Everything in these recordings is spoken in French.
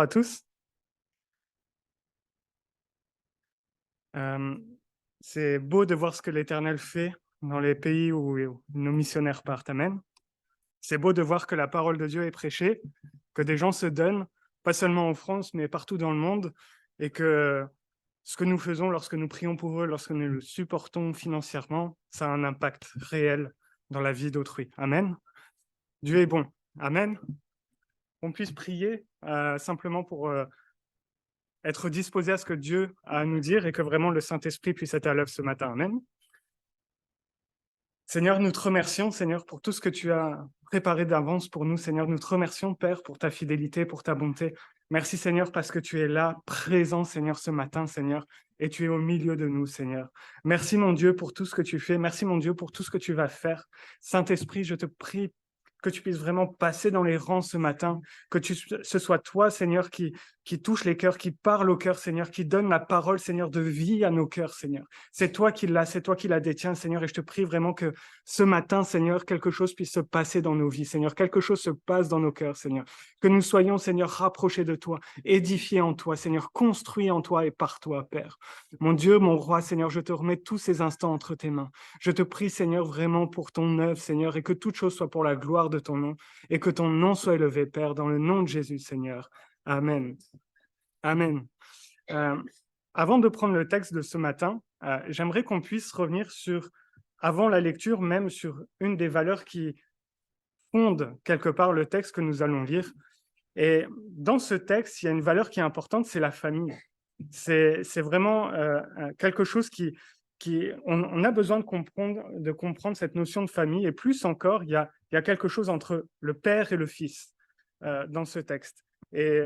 Bonjour à tous. Euh, c'est beau de voir ce que l'Éternel fait dans les pays où nos missionnaires partent. Amen. C'est beau de voir que la parole de Dieu est prêchée, que des gens se donnent, pas seulement en France, mais partout dans le monde, et que ce que nous faisons lorsque nous prions pour eux, lorsque nous le supportons financièrement, ça a un impact réel dans la vie d'autrui. Amen. Dieu est bon. Amen. On puisse prier simplement pour être disposé à ce que Dieu a à nous dire et que vraiment le Saint-Esprit puisse être à l'œuvre ce matin. Amen. Seigneur, nous te remercions, Seigneur, pour tout ce que tu as préparé d'avance pour nous. Seigneur, nous te remercions, Père, pour ta fidélité, pour ta bonté. Merci, Seigneur, parce que tu es là, présent, Seigneur, ce matin, Seigneur, et tu es au milieu de nous, Seigneur. Merci, mon Dieu, pour tout ce que tu fais. Merci, mon Dieu, pour tout ce que tu vas faire. Saint-Esprit, je te prie que tu puisses vraiment passer dans les rangs ce matin, que ce soit toi, Seigneur, qui touche les cœurs, qui parle au cœur, Seigneur, qui donne la parole, Seigneur, de vie à nos cœurs, Seigneur. C'est toi qui la détiens, Seigneur, et je te prie vraiment que ce matin, Seigneur, quelque chose puisse se passer dans nos vies, Seigneur, quelque chose se passe dans nos cœurs, Seigneur, que nous soyons, Seigneur, rapprochés de toi, édifiés en toi, Seigneur, construits en toi et par toi, Père. Mon Dieu, mon roi, Seigneur, je te remets tous ces instants entre tes mains. Je te prie, Seigneur, vraiment pour ton œuvre, Seigneur, et que toute chose soit pour la gloire de ton nom, et que ton nom soit élevé, Père, dans le nom de Jésus, Seigneur. Amen. Amen. Avant de prendre le texte de ce matin, j'aimerais qu'on puisse revenir avant la lecture, même sur une des valeurs qui fondent quelque part le texte que nous allons lire. Et dans ce texte, il y a une valeur qui est importante, c'est la famille. C'est vraiment quelque chose on a besoin de comprendre cette notion de famille. Et plus encore, il y a quelque chose entre le père et le fils dans ce texte. Et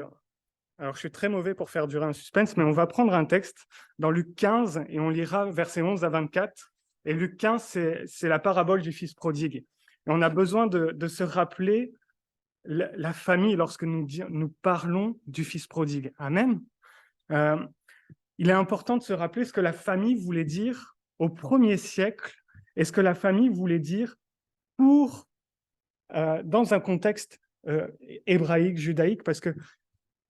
alors, je suis très mauvais pour faire durer un suspense, mais on va prendre un texte dans Luc 15 et on lira versets 11 à 24. Et Luc 15, c'est la parabole du fils prodigue. Et on a besoin de se rappeler la famille lorsque nous parlons du fils prodigue. Amen. Il est important de se rappeler ce que la famille voulait dire au 1er siècle et ce que la famille voulait dire dans un contexte hébraïque, judaïque, parce que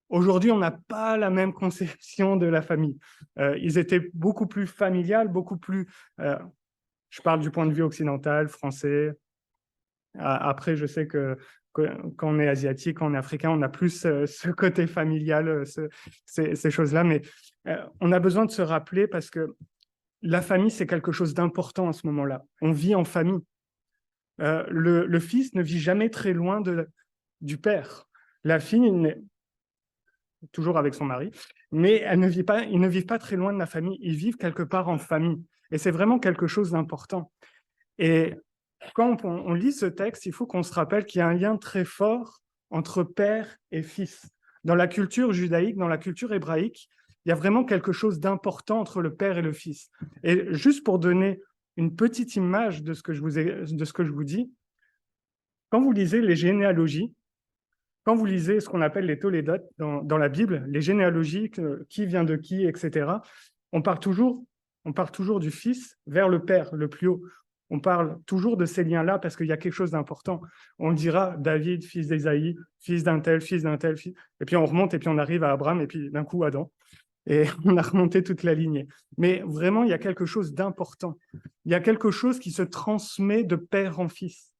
aujourd'hui, on n'a pas la même conception de la famille. Ils étaient beaucoup plus familiales, beaucoup plus... je parle du point de vue occidental, français. Après, je sais que quand on est asiatique, quand on est africain, on a plus ce côté familial, ces choses-là. Mais on a besoin de se rappeler parce que la famille, c'est quelque chose d'important à ce moment-là. On vit en famille. Le fils ne vit jamais très loin du père. La fille, toujours avec son mari, mais ils ne vivent pas très loin de la famille, ils vivent quelque part en famille. Et c'est vraiment quelque chose d'important. Et quand on lit ce texte, il faut qu'on se rappelle qu'il y a un lien très fort entre père et fils. Dans la culture judaïque, dans la culture hébraïque, il y a vraiment quelque chose d'important entre le père et le fils. Et juste pour donner une petite image de ce que je vous dis, quand vous lisez les généalogies, quand vous lisez ce qu'on appelle les Tolédotes dans la Bible, les généalogies, qui vient de qui, etc., on part toujours du fils vers le père, le plus haut. On parle toujours de ces liens-là parce qu'il y a quelque chose d'important. On dira David, fils d'Ésaïe, fils d'un tel, et puis on remonte et puis on arrive à Abraham et puis d'un coup Adam. Et on a remonté toute la lignée. Mais vraiment, il y a quelque chose d'important. Il y a quelque chose qui se transmet de père en fils.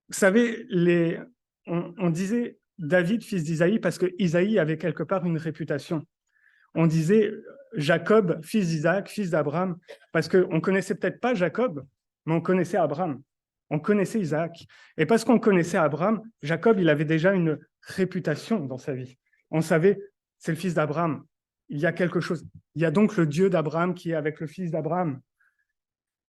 Vous savez, on disait David, fils d'Isaïe, parce que Isaïe avait quelque part une réputation. On disait Jacob, fils d'Isaac, fils d'Abraham, parce qu'on ne connaissait peut-être pas Jacob, mais on connaissait Abraham, on connaissait Isaac. Et parce qu'on connaissait Abraham, Jacob, il avait déjà une réputation dans sa vie. On savait, c'est le fils d'Abraham. Il y a quelque chose. Il y a donc le Dieu d'Abraham qui est avec le fils d'Abraham.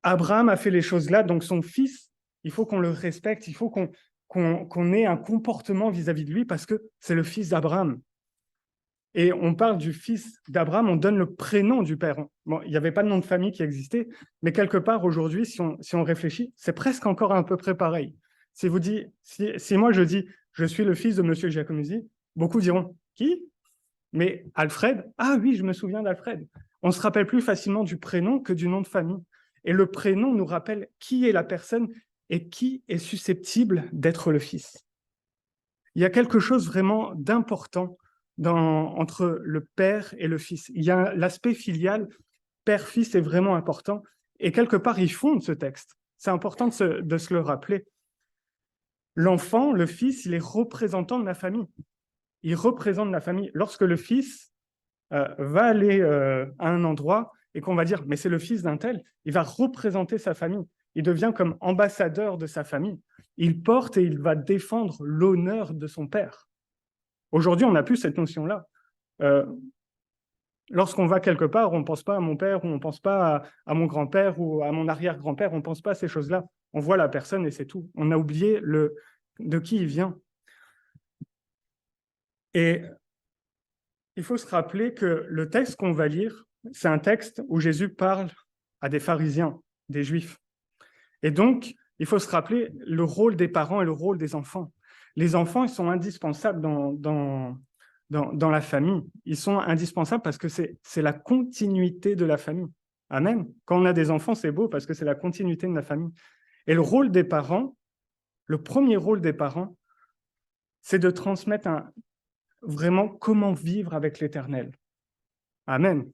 Abraham a fait les choses là, donc son fils, il faut qu'on le respecte, il faut qu'on ait un comportement vis-à-vis de lui parce que c'est le fils d'Abraham. Et on parle du fils d'Abraham, on donne le prénom du père. Bon, il n'y avait pas de nom de famille qui existait, mais quelque part aujourd'hui, si on réfléchit, c'est presque encore à peu près pareil. Si moi je dis, je suis le fils de Monsieur Giacomuzzi, beaucoup diront, qui? Mais Alfred, ah oui, je me souviens d'Alfred. On se rappelle plus facilement du prénom que du nom de famille. Et le prénom nous rappelle qui est la personne et qui est susceptible d'être le fils. Il y a quelque chose vraiment d'important entre le père et le fils. Il y a l'aspect filial, père-fils est vraiment important. Et quelque part, il fonde ce texte. C'est important de se le rappeler. L'enfant, le fils, il est représentant de la famille. Il représente la famille. Lorsque le fils va aller à un endroit et qu'on va dire, mais c'est le fils d'un tel, il va représenter sa famille. Il devient comme ambassadeur de sa famille. Il porte et il va défendre l'honneur de son père. Aujourd'hui, on n'a plus cette notion-là. Euh, Lorsqu'on va quelque part, on ne pense pas à mon père, ou on ne pense pas à mon grand-père ou à mon arrière-grand-père, on ne pense pas à ces choses-là. On voit la personne et c'est tout. On a oublié de qui il vient. Et il faut se rappeler que le texte qu'on va lire, c'est un texte où Jésus parle à des pharisiens, des juifs. Et donc, il faut se rappeler le rôle des parents et le rôle des enfants. Les enfants, ils sont indispensables dans la famille. Ils sont indispensables parce que c'est la continuité de la famille. Amen. Quand on a des enfants, c'est beau parce que c'est la continuité de la famille. Et le rôle des parents, le premier rôle des parents, c'est de transmettre vraiment comment vivre avec l'Éternel. Amen.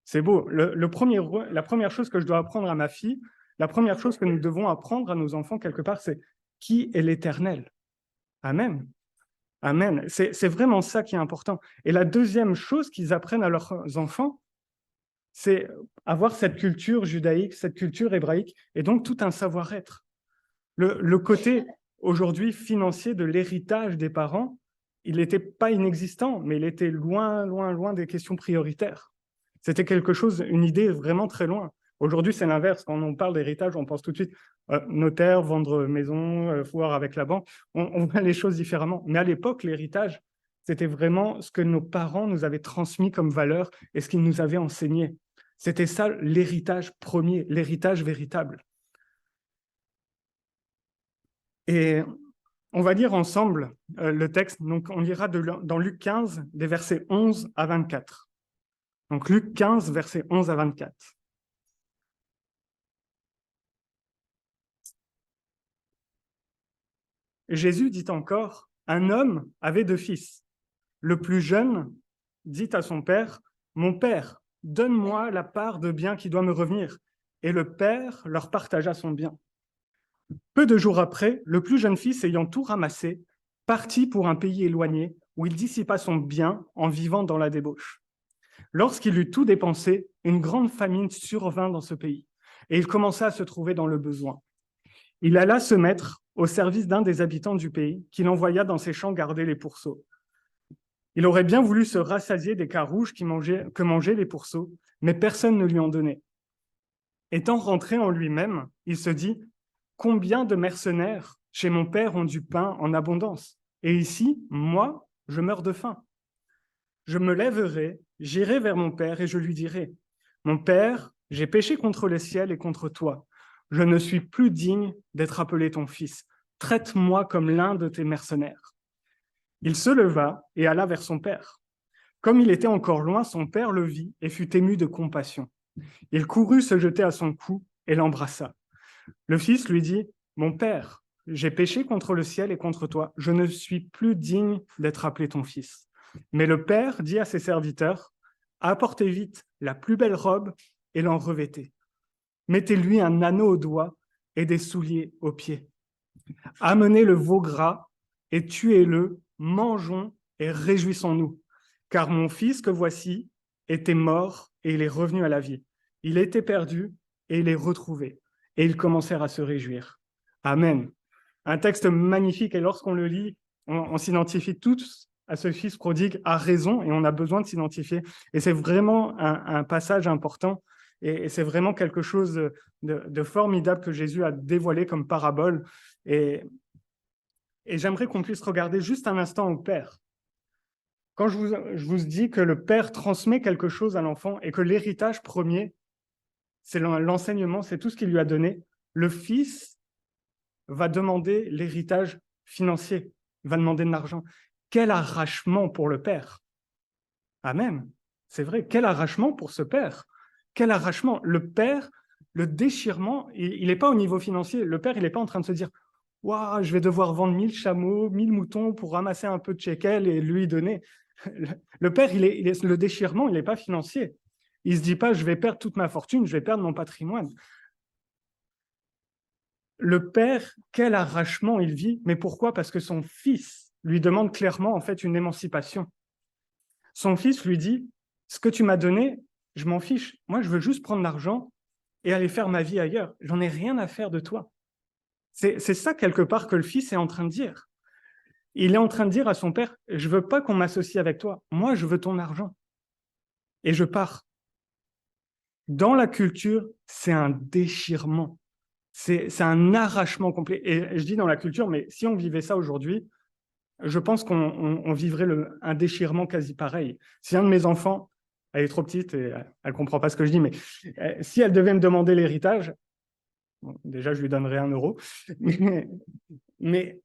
C'est beau. La première chose que je dois apprendre à ma fille, la première chose que nous devons apprendre à nos enfants quelque part, c'est qui est l'Éternel. Amen. Amen. C'est vraiment ça qui est important. Et la deuxième chose qu'ils apprennent à leurs enfants, c'est avoir cette culture judaïque, cette culture hébraïque, et donc tout un savoir-être. Le côté aujourd'hui financier de l'héritage des parents, il n'était pas inexistant, mais il était loin, loin, loin des questions prioritaires. C'était quelque chose, une idée vraiment très loin. Aujourd'hui, c'est l'inverse. Quand on parle d'héritage, on pense tout de suite notaire, vendre maison, foire avec la banque. On voit les choses différemment. Mais à l'époque, l'héritage, c'était vraiment ce que nos parents nous avaient transmis comme valeur et ce qu'ils nous avaient enseigné. C'était ça l'héritage premier, l'héritage véritable. Et on va lire ensemble le texte. Donc, on lira dans Luc 15, des versets 11 à 24. Donc, Luc 15, versets 11 à 24. Jésus dit encore, un homme avait 2 fils. Le plus jeune dit à son père, mon père, donne-moi la part de bien qui doit me revenir. Et le père leur partagea son bien. Peu de jours après, le plus jeune fils, ayant tout ramassé, partit pour un pays éloigné où il dissipa son bien en vivant dans la débauche. Lorsqu'il eut tout dépensé, une grande famine survint dans ce pays et il commença à se trouver dans le besoin. Il alla se mettre au service d'un des habitants du pays qu'il envoya dans ses champs garder les pourceaux. Il aurait bien voulu se rassasier des carouges que mangeaient les pourceaux, mais personne ne lui en donnait. Étant rentré en lui-même, il se dit « Combien de mercenaires chez mon père ont du pain en abondance, et ici, moi, je meurs de faim. Je me lèverai, j'irai vers mon père et je lui dirai « Mon père, j'ai péché contre le ciel et contre toi. Je ne suis plus digne d'être appelé ton fils. Traite-moi comme l'un de tes mercenaires. » Il se leva et alla vers son père. Comme il était encore loin, son père le vit et fut ému de compassion. Il courut se jeter à son cou et l'embrassa. Le fils lui dit, « Mon père, j'ai péché contre le ciel et contre toi. Je ne suis plus digne d'être appelé ton fils. » Mais le père dit à ses serviteurs, « Apportez vite la plus belle robe et l'en revêtez. Mettez-lui un anneau au doigt et des souliers aux pieds. Amenez le veau gras et tuez-le, mangeons et réjouissons-nous. Car mon fils que voici était mort et il est revenu à la vie. Il était perdu et il est retrouvé. » Et ils commencèrent à se réjouir. Amen. Un texte magnifique et lorsqu'on le lit, on s'identifie tous à ce fils prodigue à raison et on a besoin de s'identifier. Et c'est vraiment un passage important et c'est vraiment quelque chose de formidable que Jésus a dévoilé comme parabole. Et j'aimerais qu'on puisse regarder juste un instant au Père. Quand je vous dis que le Père transmet quelque chose à l'enfant et que l'héritage premier, c'est l'enseignement, c'est tout ce qu'il lui a donné, le Fils va demander l'héritage financier, il va demander de l'argent. Quel arrachement pour le Père. Amen. C'est vrai, quel arrachement pour ce Père. Quel arrachement. Le Père, le déchirement, il n'est pas au niveau financier. Le Père, il n'est pas en train de se dire Waouh, je vais devoir vendre 1000 chameaux, 1000 moutons pour ramasser un peu de shekel et lui donner. Le père, le déchirement, il n'est pas financier. Il ne se dit pas, je vais perdre toute ma fortune, je vais perdre mon patrimoine. Le père, quel arrachement il vit, mais pourquoi? Parce que son fils lui demande clairement en fait une émancipation. Son fils lui dit, ce que tu m'as donné, je m'en fiche. Moi, je veux juste prendre l'argent et aller faire ma vie ailleurs. J'en ai rien à faire de toi. C'est ça quelque part que le fils est en train de dire. Il est en train de dire à son père, je veux pas qu'on m'associe avec toi. Moi, je veux ton argent. Et je pars. Dans la culture, c'est un déchirement. C'est un arrachement complet. Et je dis dans la culture, mais si on vivait ça aujourd'hui, je pense qu'on vivrait un déchirement quasi pareil. Si un de mes enfants, elle est trop petite et elle ne comprend pas ce que je dis, mais si elle devait me demander l'héritage, bon, déjà, je lui donnerais 1 euro. Mais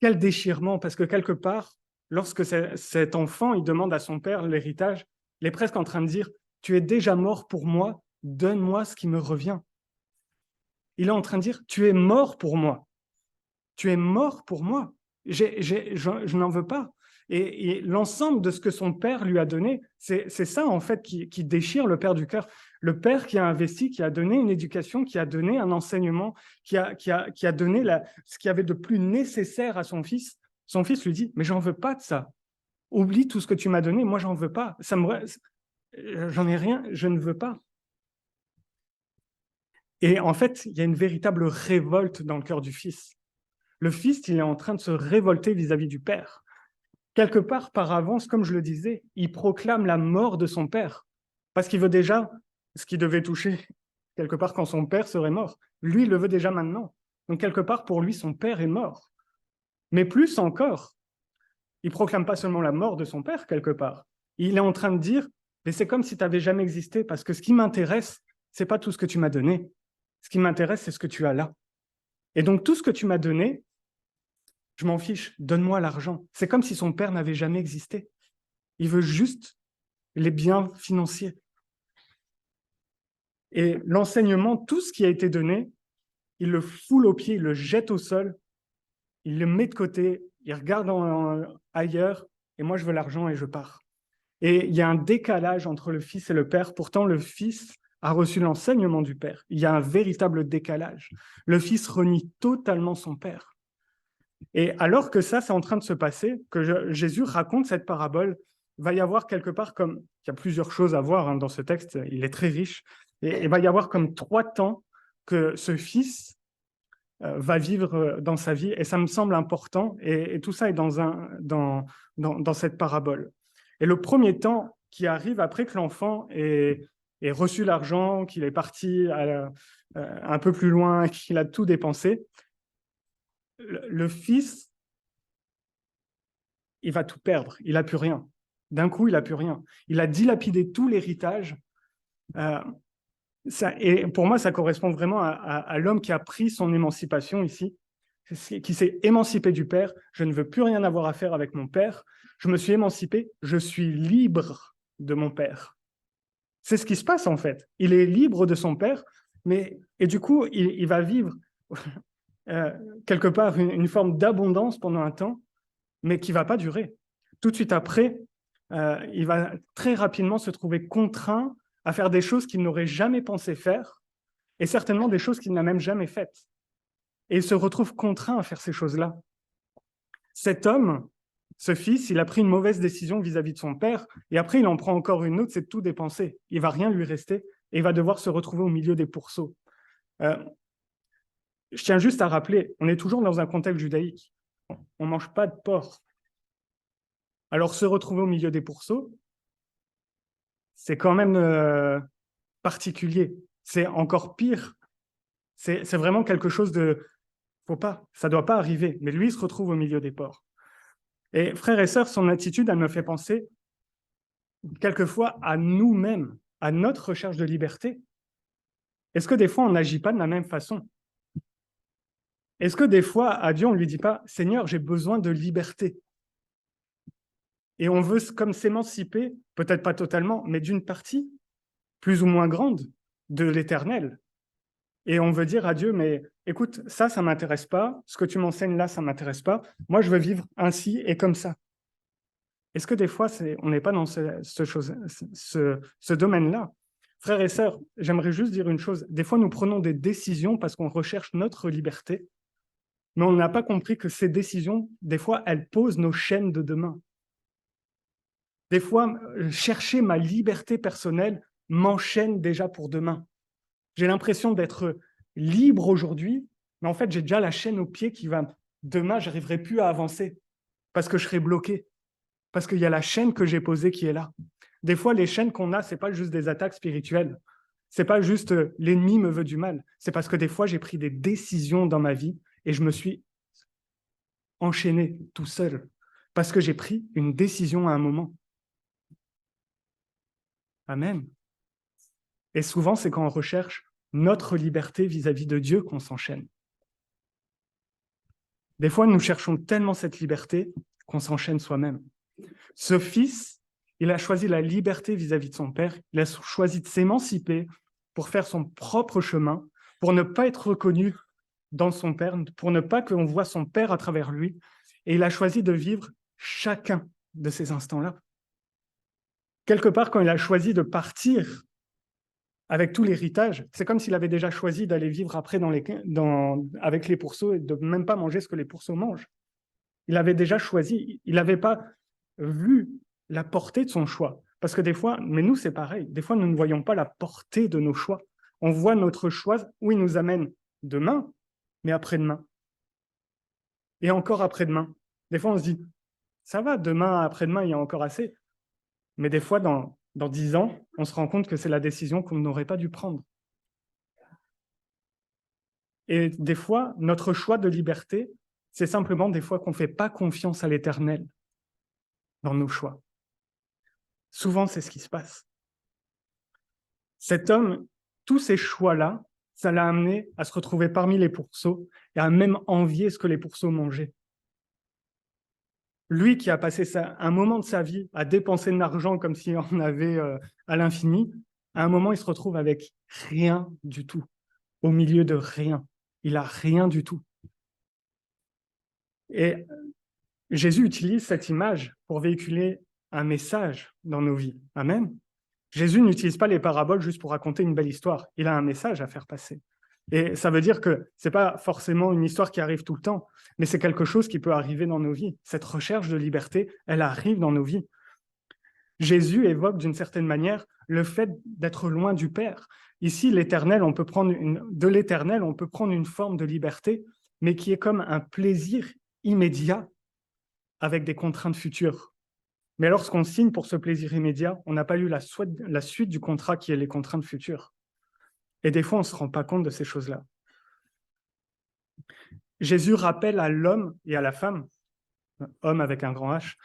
quel déchirement, parce que quelque part, lorsque cet enfant il demande à son père l'héritage, il est presque en train de dire, tu es déjà mort pour moi, donne-moi ce qui me revient. Il est en train de dire, tu es mort pour moi. Tu es mort pour moi. Je n'en veux pas. Et l'ensemble de ce que son père lui a donné, c'est ça en fait qui déchire le père du cœur. Le père qui a investi, qui a donné une éducation, qui a donné un enseignement, qui a donné ce qu'il y avait de plus nécessaire à son fils. Son fils lui dit, mais j'en veux pas de ça. Oublie tout ce que tu m'as donné, moi j'en veux pas. J'en ai rien, je ne veux pas. Et en fait, il y a une véritable révolte dans le cœur du fils. Le fils, il est en train de se révolter vis-à-vis du père. Quelque part, par avance, comme je le disais, il proclame la mort de son père, parce qu'il veut déjà ce qui devait toucher quelque part quand son père serait mort. Lui, il le veut déjà maintenant. Donc, quelque part, pour lui, son père est mort. Mais plus encore, il proclame pas seulement la mort de son père, quelque part. Il est en train de dire, mais c'est comme si tu n'avais jamais existé, parce que ce qui m'intéresse, c'est pas tout ce que tu m'as donné. Ce qui m'intéresse, c'est ce que tu as là. Et donc, tout ce que tu m'as donné, je m'en fiche, donne-moi l'argent. C'est comme si son père n'avait jamais existé. Il veut juste les biens financiers. Et l'enseignement, tout ce qui a été donné, il le foule aux pieds, il le jette au sol, il le met de côté, il regarde ailleurs, et moi je veux l'argent et je pars. Et il y a un décalage entre le fils et le père. Pourtant, le fils a reçu l'enseignement du père. Il y a un véritable décalage. Le fils renie totalement son père. Et alors que ça, c'est en train de se passer, que Jésus raconte cette parabole, il va y avoir quelque part comme, il y a plusieurs choses à voir dans ce texte, il est très riche, et il va y avoir comme 3 temps que ce fils va vivre dans sa vie, et ça me semble important, et tout ça est dans cette parabole. Et le premier temps qui arrive après que l'enfant ait reçu l'argent, qu'il est parti un peu plus loin, qu'il a tout dépensé, le fils, il va tout perdre, il n'a plus rien. D'un coup, il n'a plus rien. Il a dilapidé tout l'héritage. Et pour moi, ça correspond vraiment à l'homme qui a pris son émancipation ici, qui s'est émancipé du père. Je ne veux plus rien avoir à faire avec mon père. Je me suis émancipé, je suis libre de mon père. C'est ce qui se passe en fait. Il est libre de son père, et du coup, il va vivre quelque part une forme d'abondance pendant un temps, mais qui ne va pas durer. Tout de suite après, il va très rapidement se trouver contraint à faire des choses qu'il n'aurait jamais pensé faire, et certainement des choses qu'il n'a même jamais faites. Et il se retrouve contraint à faire ces choses-là. Cet homme, ce fils, il a pris une mauvaise décision vis-à-vis de son père, et après il en prend encore une autre, c'est de tout dépenser. Il ne va rien lui rester, et il va devoir se retrouver au milieu des pourceaux. Je tiens juste à rappeler, on est toujours dans un contexte judaïque. On ne mange pas de porc. Alors se retrouver au milieu des pourceaux, c'est quand même particulier. C'est encore pire. C'est vraiment quelque chose de... Faut pas, ça ne doit pas arriver. Mais lui, il se retrouve au milieu des porcs. Et frères et sœurs, son attitude, elle me fait penser quelquefois à nous-mêmes, à notre recherche de liberté. Est-ce que des fois, on n'agit pas de la même façon? Est-ce que des fois, à Dieu, on ne lui dit pas, Seigneur, j'ai besoin de liberté? Et on veut comme s'émanciper, peut-être pas totalement, mais d'une partie plus ou moins grande de l'éternel. Et on veut dire à Dieu, mais écoute, ça m'intéresse pas, ce que tu m'enseignes là, ça m'intéresse pas, moi je veux vivre ainsi et comme ça. Est-ce que des fois, on n'est pas dans ce domaine-là? Frères et sœurs, j'aimerais juste dire une chose. Des fois, nous prenons des décisions parce qu'on recherche notre liberté, mais on n'a pas compris que ces décisions, des fois, elles posent nos chaînes de demain. Des fois, chercher ma liberté personnelle m'enchaîne déjà pour demain. J'ai l'impression d'être libre aujourd'hui, mais en fait, j'ai déjà la chaîne au pied qui va... Demain, je n'arriverai plus à avancer parce que je serai bloqué. Parce qu'il y a la chaîne que j'ai posée qui est là. Des fois, les chaînes qu'on a, ce n'est pas juste des attaques spirituelles. Ce n'est pas juste l'ennemi me veut du mal. C'est parce que des fois, j'ai pris des décisions dans ma vie et je me suis enchaîné tout seul parce que j'ai pris une décision à un moment. Amen. Et souvent, c'est quand on recherche notre liberté vis-à-vis de Dieu qu'on s'enchaîne. Des fois, nous cherchons tellement cette liberté qu'on s'enchaîne soi-même. Ce fils, il a choisi la liberté vis-à-vis de son père, il a choisi de s'émanciper pour faire son propre chemin, pour ne pas être reconnu dans son père, pour ne pas qu'on voit son père à travers lui, et il a choisi de vivre chacun de ces instants-là. Quelque part, quand il a choisi de partir avec tout l'héritage, c'est comme s'il avait déjà choisi d'aller vivre après avec les pourceaux et de même pas manger ce que les pourceaux mangent. Il avait déjà choisi, il n'avait pas vu la portée de son choix. Parce que des fois, mais nous c'est pareil, des fois nous ne voyons pas la portée de nos choix. On voit notre choix où il nous amène demain, mais après-demain. Et encore après-demain. Des fois on se dit, ça va, demain, après-demain, il y a encore assez. Mais des fois, dans 10 ans, on se rend compte que c'est la décision qu'on n'aurait pas dû prendre. Et des fois, notre choix de liberté, c'est simplement des fois qu'on ne fait pas confiance à l'Éternel dans nos choix. Souvent, c'est ce qui se passe. Cet homme, tous ces choix-là, ça l'a amené à se retrouver parmi les pourceaux et à même envier ce que les pourceaux mangeaient. Lui qui a passé un moment de sa vie à dépenser de l'argent comme s'il en avait à l'infini, à un moment, il se retrouve avec rien du tout, au milieu de rien. Il a rien du tout. Et Jésus utilise cette image pour véhiculer un message dans nos vies. Amen. Jésus n'utilise pas les paraboles juste pour raconter une belle histoire. Il a un message à faire passer. Et ça veut dire que ce n'est pas forcément une histoire qui arrive tout le temps, mais c'est quelque chose qui peut arriver dans nos vies. Cette recherche de liberté, elle arrive dans nos vies. Jésus évoque d'une certaine manière le fait d'être loin du Père. Ici, l'Éternel, de l'Éternel, on peut prendre une forme de liberté, mais qui est comme un plaisir immédiat avec des contraintes futures. Mais lorsqu'on signe pour ce plaisir immédiat, on n'a pas eu la suite du contrat qui est les contraintes futures. Et des fois, on ne se rend pas compte de ces choses-là. Jésus rappelle à l'homme et à la femme, homme avec un grand H,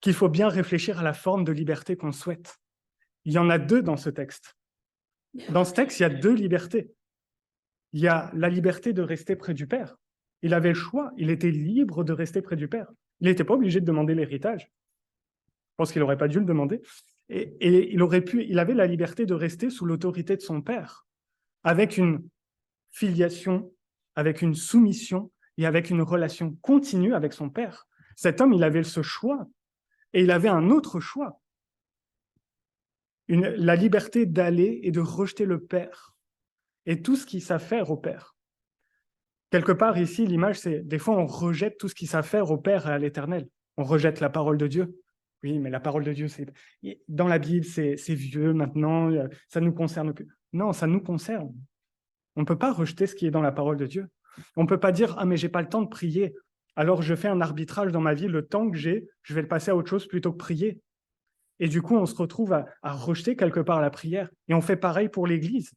qu'il faut bien réfléchir à la forme de liberté qu'on souhaite. Il y en a deux dans ce texte. Dans ce texte, il y a deux libertés. Il y a la liberté de rester près du Père. Il avait le choix, il était libre de rester près du Père. Il n'était pas obligé de demander l'héritage. Je pense qu'il n'aurait pas dû le demander. Et il avait la liberté de rester sous l'autorité de son Père, avec une filiation, avec une soumission et avec une relation continue avec son Père. Cet homme, il avait ce choix. Et il avait un autre choix. La liberté d'aller et de rejeter le Père et tout ce qui s'affaire au Père. Quelque part ici, l'image, c'est des fois on rejette tout ce qui s'affaire au Père et à l'Éternel. On rejette la parole de Dieu. Oui, mais la parole de Dieu, dans la Bible, c'est vieux maintenant, ça ne nous concerne plus. Non, ça nous concerne. On ne peut pas rejeter ce qui est dans la parole de Dieu. On ne peut pas dire « Ah, mais j'ai pas le temps de prier. Alors je fais un arbitrage dans ma vie, le temps que j'ai, je vais le passer à autre chose plutôt que prier. » Et du coup, on se retrouve à rejeter quelque part la prière. Et on fait pareil pour l'Église.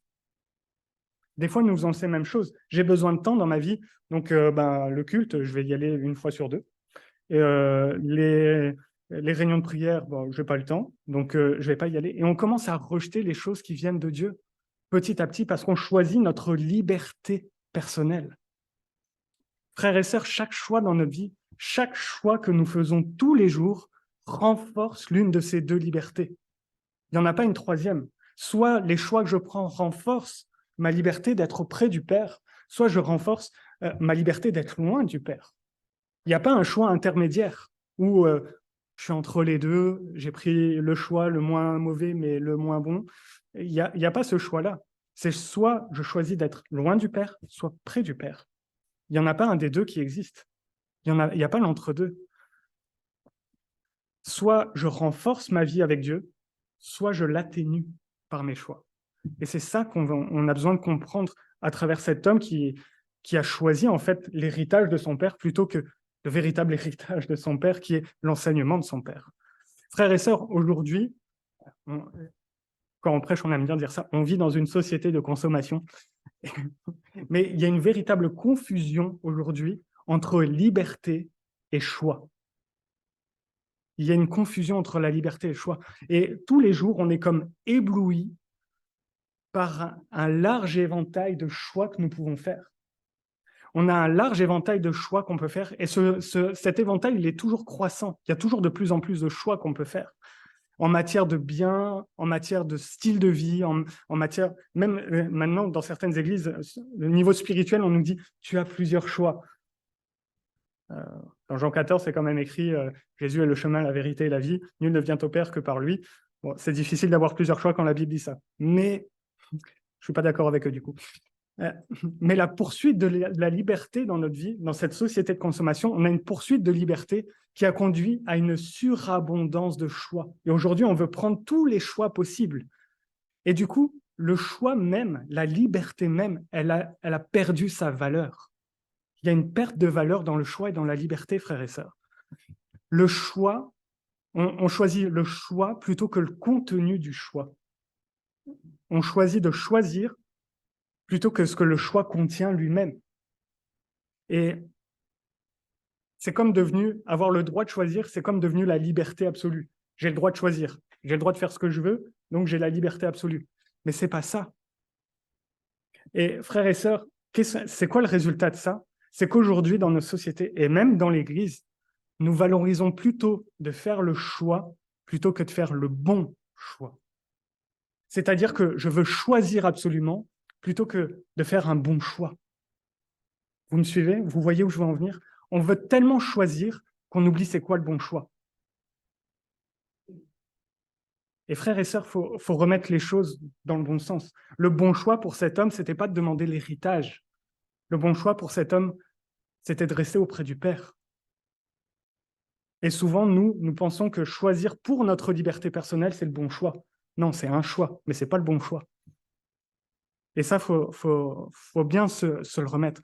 Des fois, nous faisons ces mêmes choses. J'ai besoin de temps dans ma vie, donc le culte, je vais y aller une fois sur deux. Et, les réunions de prière, je n'ai pas le temps, donc je ne vais pas y aller. Et on commence à rejeter les choses qui viennent de Dieu, petit à petit, parce qu'on choisit notre liberté personnelle. Frères et sœurs, chaque choix dans notre vie, chaque choix que nous faisons tous les jours, renforce l'une de ces deux libertés. Il n'y en a pas une troisième. Soit les choix que je prends renforcent ma liberté d'être auprès du Père, soit je renforce ma liberté d'être loin du Père. Il n'y a pas un choix intermédiaire où je suis entre les deux, j'ai pris le choix le moins mauvais mais le moins bon. Il n'y a pas ce choix-là. C'est soit je choisis d'être loin du Père, soit près du Père. Il n'y en a pas un des deux qui existe. Il n'y a pas l'entre-deux. Soit je renforce ma vie avec Dieu, soit je l'atténue par mes choix. Et c'est ça qu'on a besoin de comprendre à travers cet homme qui a choisi en fait l'héritage de son père plutôt que le véritable héritage de son père qui est l'enseignement de son père. Frères et sœurs, aujourd'hui, quand on prêche, on aime bien dire ça, on vit dans une société de consommation, mais il y a une véritable confusion aujourd'hui entre liberté et choix. Il y a une confusion entre la liberté et le choix. Et tous les jours, on est comme ébloui par un large éventail de choix que nous pouvons faire. On a un large éventail de choix qu'on peut faire et cet éventail, il est toujours croissant. Il y a toujours de plus en plus de choix qu'on peut faire en matière de biens, en matière de style de vie, en matière, même maintenant dans certaines églises, le niveau spirituel, on nous dit « tu as plusieurs choix ». Dans Jean 14, c'est quand même écrit Jésus est le chemin, la vérité et la vie, nul ne vient au Père que par lui. Bon, c'est difficile d'avoir plusieurs choix quand la Bible dit ça, mais je ne suis pas d'accord avec eux du coup. Mais la poursuite de la liberté dans notre vie, dans cette société de consommation, on a une poursuite de liberté qui a conduit à une surabondance de choix. Et aujourd'hui, on veut prendre tous les choix possibles. Et du coup, le choix même, la liberté même, elle a perdu sa valeur. Il y a une perte de valeur dans le choix et dans la liberté, frères et sœurs. Le choix, on choisit le choix plutôt que le contenu du choix. On choisit de choisir plutôt que ce que le choix contient lui-même. Et c'est comme devenu, avoir le droit de choisir, c'est comme devenu la liberté absolue. J'ai le droit de choisir, j'ai le droit de faire ce que je veux, donc j'ai la liberté absolue. Mais c'est pas ça. Et frères et sœurs, c'est quoi le résultat de ça? C'est qu'aujourd'hui, dans nos sociétés, et même dans l'Église, nous valorisons plutôt de faire le choix plutôt que de faire le bon choix. C'est-à-dire que je veux choisir absolument plutôt que de faire un bon choix. Vous me suivez? Vous voyez où je veux en venir? On veut tellement choisir qu'on oublie c'est quoi le bon choix. Et frères et sœurs, il faut remettre les choses dans le bon sens. Le bon choix pour cet homme, ce n'était pas de demander l'héritage. Le bon choix pour cet homme, c'était de rester auprès du Père. Et souvent, nous pensons que choisir pour notre liberté personnelle, c'est le bon choix. Non, c'est un choix, mais ce n'est pas le bon choix. Et ça, faut bien se le remettre.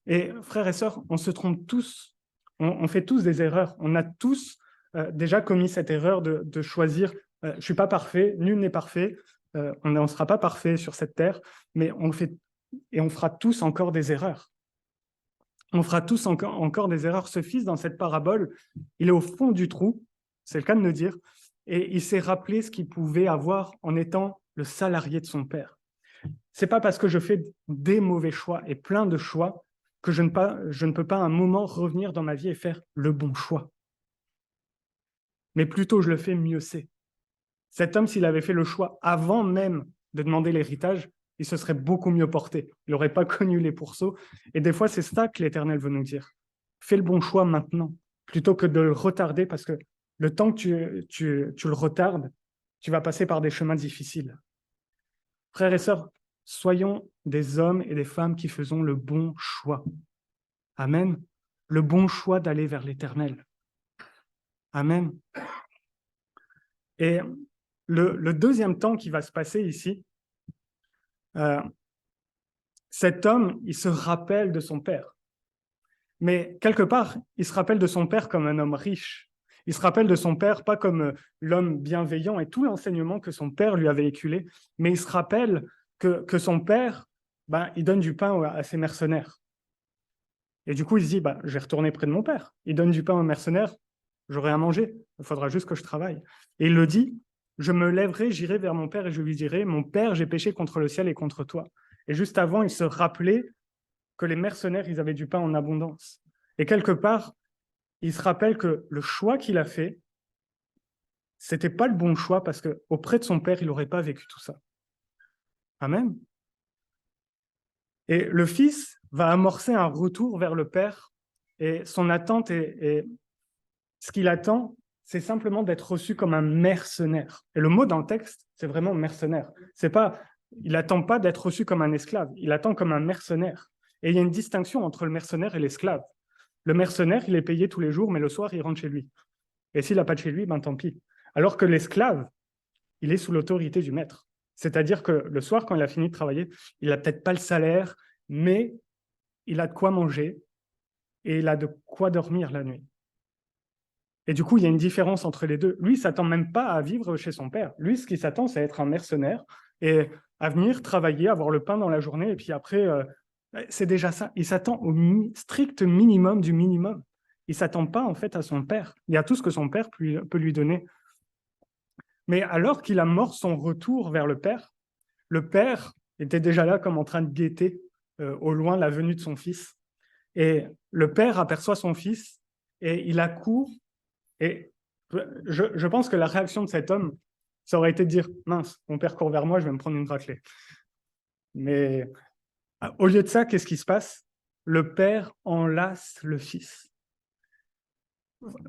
Et frères et sœurs, on se trompe tous, on fait tous des erreurs. On a tous déjà commis cette erreur de choisir je ne suis pas parfait, nul n'est parfait, on ne sera pas parfait sur cette terre, mais on fera tous encore des erreurs. On fera tous encore des erreurs. Ce fils, dans cette parabole, il est au fond du trou, c'est le cas de le dire, et il s'est rappelé ce qu'il pouvait avoir en étant le salarié de son père. Ce n'est pas parce que je fais des mauvais choix et plein de choix que je ne peux pas à un moment revenir dans ma vie et faire le bon choix. Mais plutôt, je le fais mieux c'est. Cet homme, s'il avait fait le choix avant même de demander l'héritage, il se serait beaucoup mieux porté. Il n'aurait pas connu les pourceaux. Et des fois, c'est ça que l'Éternel veut nous dire. Fais le bon choix maintenant, plutôt que de le retarder, parce que le temps que tu le retardes, tu vas passer par des chemins difficiles. Frères et sœurs, soyons des hommes et des femmes qui faisons le bon choix. Amen. Le bon choix d'aller vers l'Éternel. Amen. Et le deuxième temps qui va se passer ici, cet homme, il se rappelle de son père. Mais quelque part, il se rappelle de son père comme un homme riche. Il se rappelle de son père pas comme l'homme bienveillant et tout l'enseignement que son père lui a véhiculé, mais il se rappelle que son père, il donne du pain à ses mercenaires. Et du coup, il se dit, je vais retourner près de mon père. Il donne du pain aux mercenaires, j'aurai à manger, il faudra juste que je travaille. Et il le dit, je me lèverai, j'irai vers mon père et je lui dirai, mon père, j'ai péché contre le ciel et contre toi. Et juste avant, il se rappelait que les mercenaires, ils avaient du pain en abondance. Et quelque part, il se rappelle que le choix qu'il a fait, c'était pas le bon choix parce qu'auprès de son père, il n'aurait pas vécu tout ça. Amen. Et le fils va amorcer un retour vers le Père et son attente ce qu'il attend, c'est simplement d'être reçu comme un mercenaire. Et le mot dans le texte, c'est vraiment mercenaire. C'est pas, il n'attend pas d'être reçu comme un esclave, il attend comme un mercenaire. Et il y a une distinction entre le mercenaire et l'esclave. Le mercenaire, il est payé tous les jours, mais le soir, il rentre chez lui. Et s'il n'a pas de chez lui, ben tant pis. Alors que l'esclave, il est sous l'autorité du maître. C'est-à-dire que le soir, quand il a fini de travailler, il n'a peut-être pas le salaire, mais il a de quoi manger et il a de quoi dormir la nuit. Et du coup, il y a une différence entre les deux. Lui, il ne s'attend même pas à vivre chez son père. Lui, ce qu'il s'attend, c'est à être un mercenaire et à venir travailler, avoir le pain dans la journée. Et puis après, c'est déjà ça. Il s'attend au strict minimum du minimum. Il ne s'attend pas, en fait, à son père. Il y a tout ce que son père peut lui donner. Mais alors qu'il amorce son retour vers le père était déjà là comme en train de guetter au loin la venue de son fils. Et le père aperçoit son fils et il accourt. Et je pense que la réaction de cet homme, ça aurait été de dire « Mince, mon père court vers moi, je vais me prendre une raclée. » Mais au lieu de ça, qu'est-ce qui se passe? Le père enlace le fils.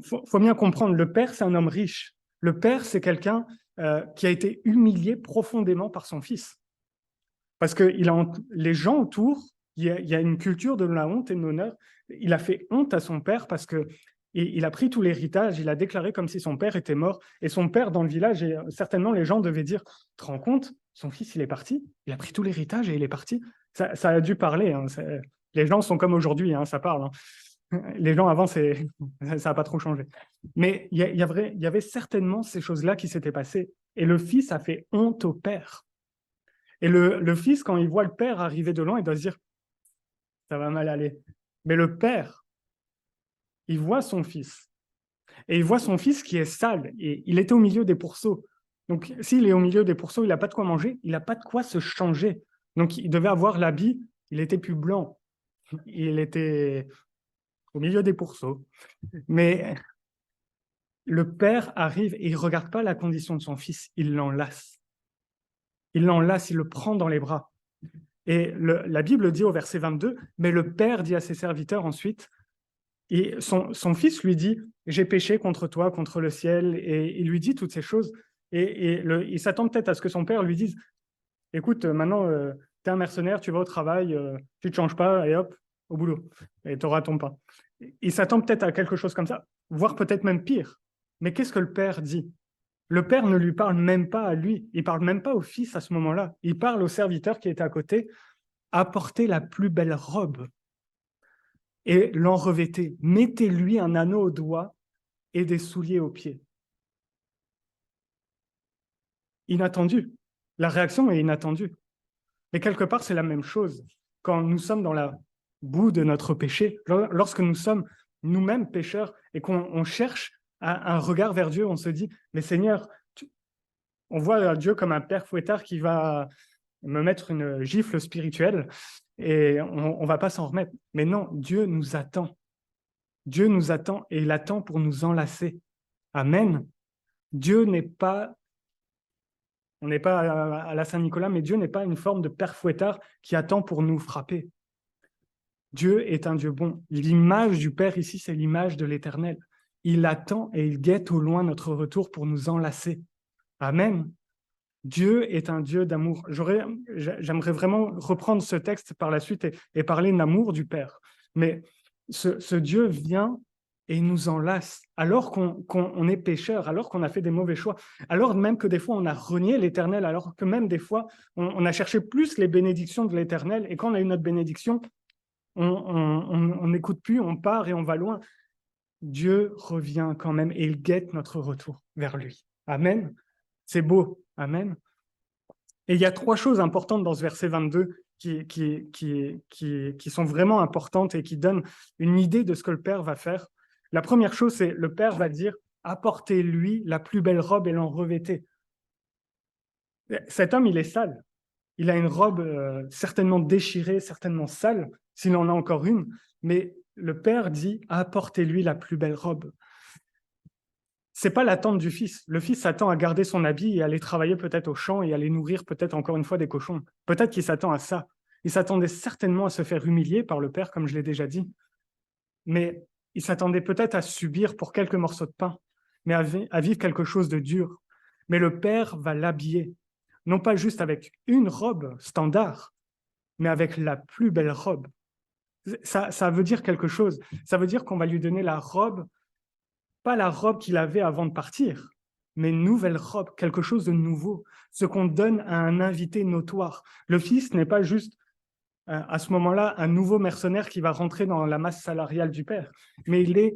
Faut bien comprendre, le père, c'est un homme riche. Le père, c'est quelqu'un qui a été humilié profondément par son fils. Parce que les gens autour, il y a une culture de la honte et de l'honneur. Il a fait honte à son père parce que il a pris tout l'héritage, il a déclaré comme si son père était mort. Et son père, dans le village, et certainement les gens devaient dire, tu te rends compte, son fils, il est parti, il a pris tout l'héritage et il est parti. Ça a dû parler. Hein. Les gens sont comme aujourd'hui, hein, ça parle. Hein. Les gens avant, ça n'a pas trop changé. Mais il y avait certainement ces choses-là qui s'étaient passées. Et le fils a fait honte au père. Et le fils, quand il voit le père arriver de loin, il doit se dire, ça va mal aller. Mais le père, il voit son fils. Et il voit son fils qui est sale. Et il était au milieu des pourceaux. Donc, s'il est au milieu des pourceaux, il n'a pas de quoi manger, il n'a pas de quoi se changer. Donc, il devait avoir l'habit, il était plus blanc. Il était au milieu des pourceaux. Mais le père arrive et il ne regarde pas la condition de son fils, il l'enlace. Il l'enlace, il le prend dans les bras. Et la Bible dit au verset 22, mais le père dit à ses serviteurs ensuite, et son fils lui dit, j'ai péché contre toi, contre le ciel, et il lui dit toutes ces choses. Et il s'attend peut-être à ce que son père lui dise, écoute, maintenant, tu es un mercenaire, tu vas au travail, tu ne te changes pas, et hop, au boulot, et tu auras ton pain. Il s'attend peut-être à quelque chose comme ça, voire peut-être même pire. Mais qu'est-ce que le père dit? Le père ne lui parle même pas à lui, il parle même pas au fils à ce moment-là. Il parle au serviteur qui est à côté, apportez la plus belle robe et l'en revêtez. Mettez-lui un anneau au doigt et des souliers aux pieds. Inattendu. La réaction est inattendue. Mais quelque part, c'est la même chose. Quand nous sommes dans la boue de notre péché, lorsque nous sommes nous-mêmes pécheurs et qu'on cherche un regard vers Dieu, on se dit, mais Seigneur, on voit Dieu comme un père fouettard qui va me mettre une gifle spirituelle et on ne va pas s'en remettre. Mais non, Dieu nous attend. Dieu nous attend et il attend pour nous enlacer. Amen. Dieu n'est pas, on n'est pas à la Saint-Nicolas, mais Dieu n'est pas une forme de père fouettard qui attend pour nous frapper. Dieu est un Dieu bon. L'image du Père ici, c'est l'image de l'Éternel. Il attend et il guette au loin notre retour pour nous enlacer. Amen. Dieu est un Dieu d'amour. J'aimerais vraiment reprendre ce texte par la suite et parler de l'amour du Père. Mais ce Dieu vient et nous enlace, alors qu'on est pécheur, alors qu'on a fait des mauvais choix, alors même que des fois on a renié l'Éternel, alors que même des fois on a cherché plus les bénédictions de l'Éternel, et quand on a eu notre bénédiction, on n'écoute plus, on part et on va loin. Dieu revient quand même et il guette notre retour vers lui. Amen. C'est beau. Amen. Et il y a 3 choses importantes dans ce verset 22 qui sont vraiment importantes et qui donnent une idée de ce que le Père va faire. La première chose, c'est le Père va dire « Apportez-lui la plus belle robe et l'en revêtez ». Cet homme, il est sale. Il a une robe certainement déchirée, certainement sale, s'il en a encore une, mais le Père dit « Apportez-lui la plus belle robe ». C'est pas l'attente du fils. Le fils s'attend à garder son habit et aller travailler peut-être au champ et aller nourrir peut-être encore une fois des cochons. Peut-être qu'il s'attend à ça. Il s'attendait certainement à se faire humilier par le Père, comme je l'ai déjà dit, mais il s'attendait peut-être à subir pour quelques morceaux de pain, mais à vivre quelque chose de dur. Mais le Père va l'habiller, non pas juste avec une robe standard, mais avec la plus belle robe. Ça veut dire quelque chose. Ça veut dire qu'on va lui donner la robe, pas la robe qu'il avait avant de partir, mais une nouvelle robe, quelque chose de nouveau, ce qu'on donne à un invité notoire. Le Fils n'est pas juste, à ce moment-là, un nouveau mercenaire qui va rentrer dans la masse salariale du Père, mais il est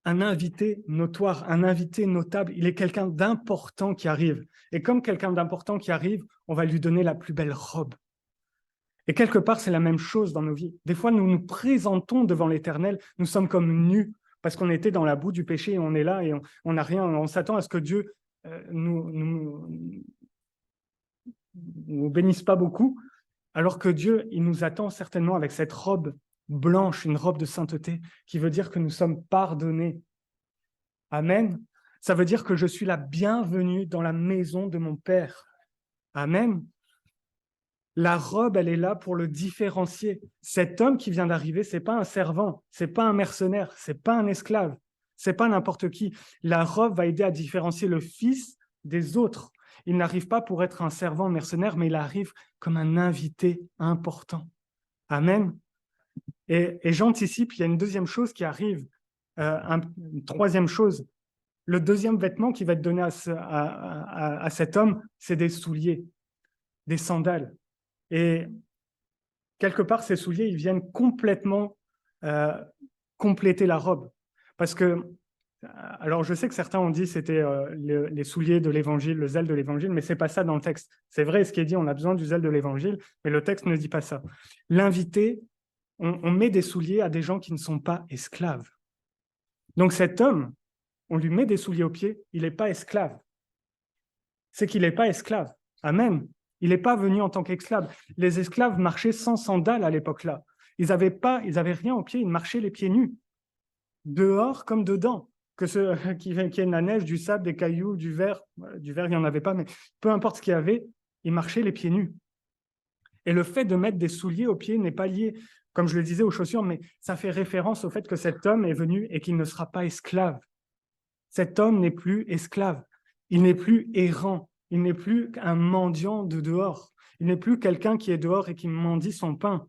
un invité notoire, un invité notable. Il est quelqu'un d'important qui arrive. Et comme quelqu'un d'important qui arrive, on va lui donner la plus belle robe. Et quelque part, c'est la même chose dans nos vies. Des fois, nous nous présentons devant l'Éternel, nous sommes comme nus, parce qu'on était dans la boue du péché et on est là et on n'a rien, on s'attend à ce que Dieu nous bénisse pas beaucoup, alors que Dieu, il nous attend certainement avec cette robe blanche, une robe de sainteté, qui veut dire que nous sommes pardonnés. Amen. Ça veut dire que je suis la bienvenue dans la maison de mon Père. Amen. La robe, elle est là pour le différencier. Cet homme qui vient d'arriver, c'est pas un servant, c'est pas un mercenaire, c'est pas un esclave, c'est pas n'importe qui. La robe va aider à différencier le fils des autres. Il n'arrive pas pour être un servant mercenaire, mais il arrive comme un invité important. Amen. Et j'anticipe, il y a une deuxième chose qui arrive, une troisième chose. Le deuxième vêtement qui va être donné à cet homme, c'est des souliers, des sandales. Et quelque part, ces souliers, ils viennent complètement compléter la robe. Parce que, alors je sais que certains ont dit que c'était les souliers de l'évangile, le zèle de l'évangile, mais ce n'est pas ça dans le texte. C'est vrai ce qui est dit, on a besoin du zèle de l'évangile, mais le texte ne dit pas ça. L'invité, on met des souliers à des gens qui ne sont pas esclaves. Donc cet homme, on lui met des souliers aux pieds, il n'est pas esclave. C'est qu'il n'est pas esclave. Amen. Il n'est pas venu en tant qu'esclave. Les esclaves marchaient sans sandales à l'époque-là. Ils n'avaient rien aux pieds, ils marchaient les pieds nus, dehors comme dedans. Qu'il y ait de la neige, du sable, des cailloux, du verre, il n'y en avait pas, mais peu importe ce qu'il y avait, ils marchaient les pieds nus. Et le fait de mettre des souliers aux pieds n'est pas lié, comme je le disais, aux chaussures, mais ça fait référence au fait que cet homme est venu et qu'il ne sera pas esclave. Cet homme n'est plus esclave, il n'est plus errant, il n'est plus un mendiant de dehors, il n'est plus quelqu'un qui est dehors et qui mendie son pain.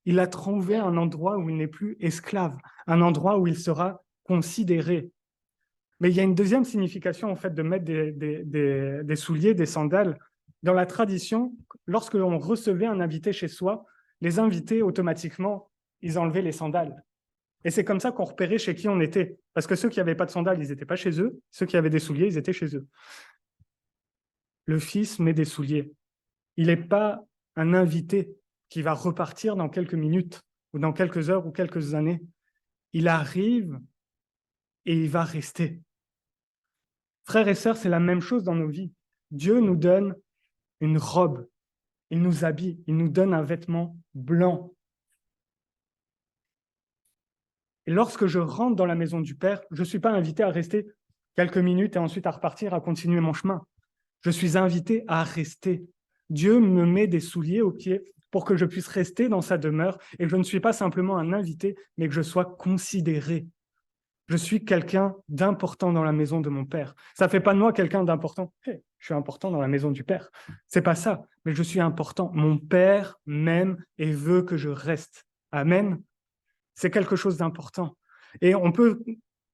Il a trouvé un endroit où il n'est plus esclave, un endroit où il sera considéré. Mais il y a une deuxième signification en fait de mettre des souliers, des sandales. Dans la tradition, lorsque l'on recevait un invité chez soi, les invités automatiquement, ils enlevaient les sandales. Et c'est comme ça qu'on repérait chez qui on était. Parce que ceux qui n'avaient pas de sandales, ils n'étaient pas chez eux. Ceux qui avaient des souliers, ils étaient chez eux. Le Fils met des souliers. Il n'est pas un invité qui va repartir dans quelques minutes ou dans quelques heures ou quelques années. Il arrive et il va rester. Frères et sœurs, c'est la même chose dans nos vies. Dieu nous donne une robe. Il nous habille. Il nous donne un vêtement blanc. Et lorsque je rentre dans la maison du Père, je ne suis pas invité à rester quelques minutes et ensuite à repartir, à continuer mon chemin. Je suis invité à rester. Dieu me met des souliers aux pieds pour que je puisse rester dans sa demeure et que je ne suis pas simplement un invité, mais que je sois considéré. Je suis quelqu'un d'important dans la maison de mon Père. Ça ne fait pas de moi quelqu'un d'important. Hey, je suis important dans la maison du Père. C'est pas ça, mais je suis important. Mon Père m'aime et veut que je reste. Amen. C'est quelque chose d'important. Et on peut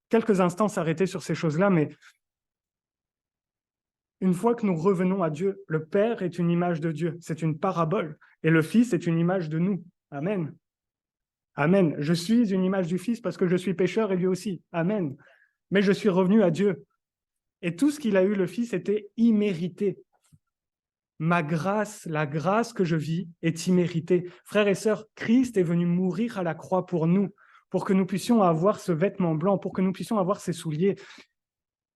quelques instants s'arrêter sur ces choses-là, mais une fois que nous revenons à Dieu, le Père est une image de Dieu, c'est une parabole, et le Fils est une image de nous. Amen. Amen. Je suis une image du Fils parce que je suis pécheur et lui aussi. Amen. Mais je suis revenu à Dieu. Et tout ce qu'il a eu, le Fils, était immérité. Ma grâce, la grâce que je vis est imméritée. Frères et sœurs, Christ est venu mourir à la croix pour nous, pour que nous puissions avoir ce vêtement blanc, pour que nous puissions avoir ces souliers.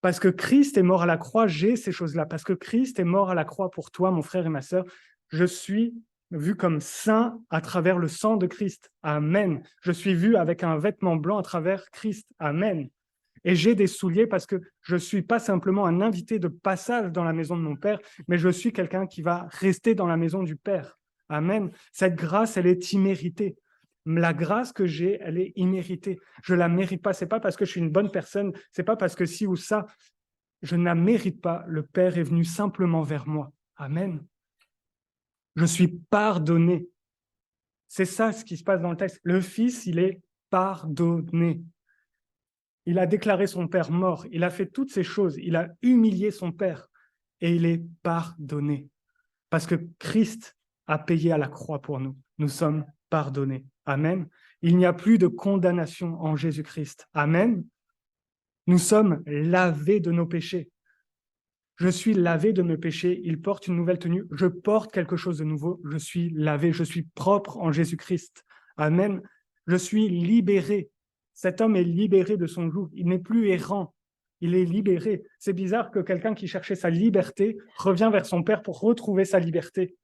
Parce que Christ est mort à la croix, j'ai ces choses-là. Parce que Christ est mort à la croix pour toi, mon frère et ma sœur, je suis vu comme saint à travers le sang de Christ. Amen. Je suis vu avec un vêtement blanc à travers Christ. Amen. Et j'ai des souliers parce que je ne suis pas simplement un invité de passage dans la maison de mon Père, mais je suis quelqu'un qui va rester dans la maison du Père. Amen. Cette grâce, elle est imméritée. La grâce que j'ai, elle est imméritée. Je ne la mérite pas. Ce n'est pas parce que je suis une bonne personne, ce n'est pas parce que ci ou ça. Je ne la mérite pas. Le Père est venu simplement vers moi. Amen. Je suis pardonné. C'est ça ce qui se passe dans le texte. Le Fils, il est pardonné. Il a déclaré son Père mort. Il a fait toutes ces choses. Il a humilié son Père. Et il est pardonné. Parce que Christ a payé à la croix pour nous. Nous sommes pardonnés. Amen. Il n'y a plus de condamnation en Jésus-Christ. Amen. Nous sommes lavés de nos péchés. Je suis lavé de mes péchés. Il porte une nouvelle tenue. Je porte quelque chose de nouveau. Je suis lavé. Je suis propre en Jésus-Christ. Amen. Je suis libéré. Cet homme est libéré de son joug. Il n'est plus errant. Il est libéré. C'est bizarre que quelqu'un qui cherchait sa liberté revient vers son Père pour retrouver sa liberté.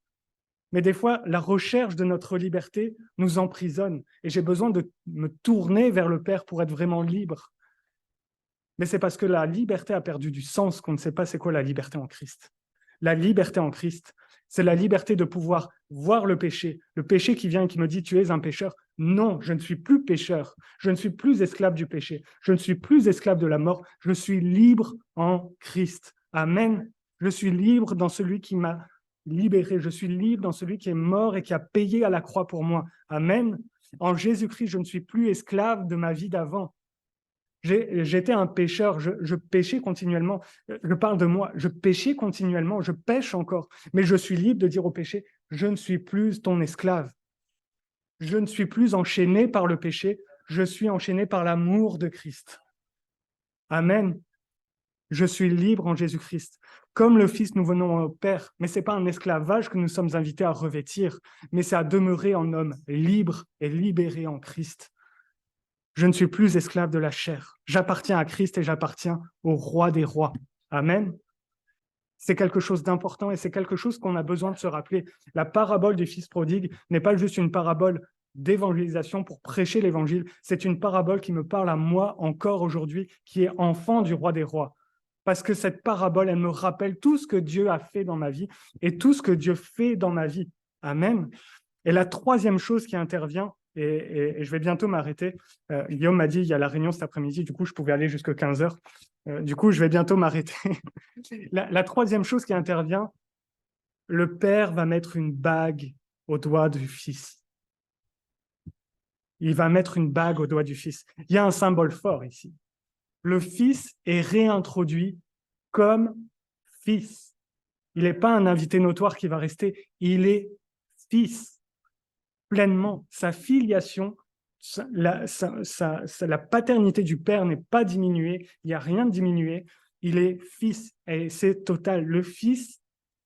Mais des fois, la recherche de notre liberté nous emprisonne. Et j'ai besoin de me tourner vers le Père pour être vraiment libre. Mais c'est parce que la liberté a perdu du sens qu'on ne sait pas c'est quoi la liberté en Christ. La liberté en Christ, c'est la liberté de pouvoir voir le péché qui vient et qui me dit « tu es un pécheur ». Non, je ne suis plus pécheur, je ne suis plus esclave du péché, je ne suis plus esclave de la mort, je suis libre en Christ. Amen. Je suis libre dans celui qui m'a libéré, je suis libre dans celui qui est mort et qui a payé à la croix pour moi. Amen. En Jésus-Christ, je ne suis plus esclave de ma vie d'avant. J'étais un pécheur, je péchais continuellement. Je parle de moi, je péchais continuellement, je pêche encore, mais je suis libre de dire au péché, je ne suis plus ton esclave. Je ne suis plus enchaîné par le péché, je suis enchaîné par l'amour de Christ. Amen. Je suis libre en Jésus-Christ. Comme le Fils, nous venons au Père, mais ce n'est pas un esclavage que nous sommes invités à revêtir, mais c'est à demeurer en homme libre et libéré en Christ. Je ne suis plus esclave de la chair. J'appartiens à Christ et j'appartiens au roi des rois. Amen. C'est quelque chose d'important et c'est quelque chose qu'on a besoin de se rappeler. La parabole du Fils prodigue n'est pas juste une parabole d'évangélisation pour prêcher l'évangile. C'est une parabole qui me parle à moi encore aujourd'hui, qui est enfant du roi des rois. Parce que cette parabole, elle me rappelle tout ce que Dieu a fait dans ma vie et tout ce que Dieu fait dans ma vie. Amen. Et la troisième chose qui intervient, et je vais bientôt m'arrêter, Guillaume m'a dit, il y a la réunion cet après-midi, du coup, je pouvais aller jusqu'à 15 heures. Du coup, je vais bientôt m'arrêter. La troisième chose qui intervient, le Père va mettre une bague au doigt du Fils. Il va mettre une bague au doigt du Fils. Il y a un symbole fort ici. Le Fils est réintroduit comme Fils. Il n'est pas un invité notoire qui va rester, il est Fils. Pleinement, sa filiation, la paternité du Père n'est pas diminuée, il n'y a rien de diminué, il est fils et c'est total. Le Fils,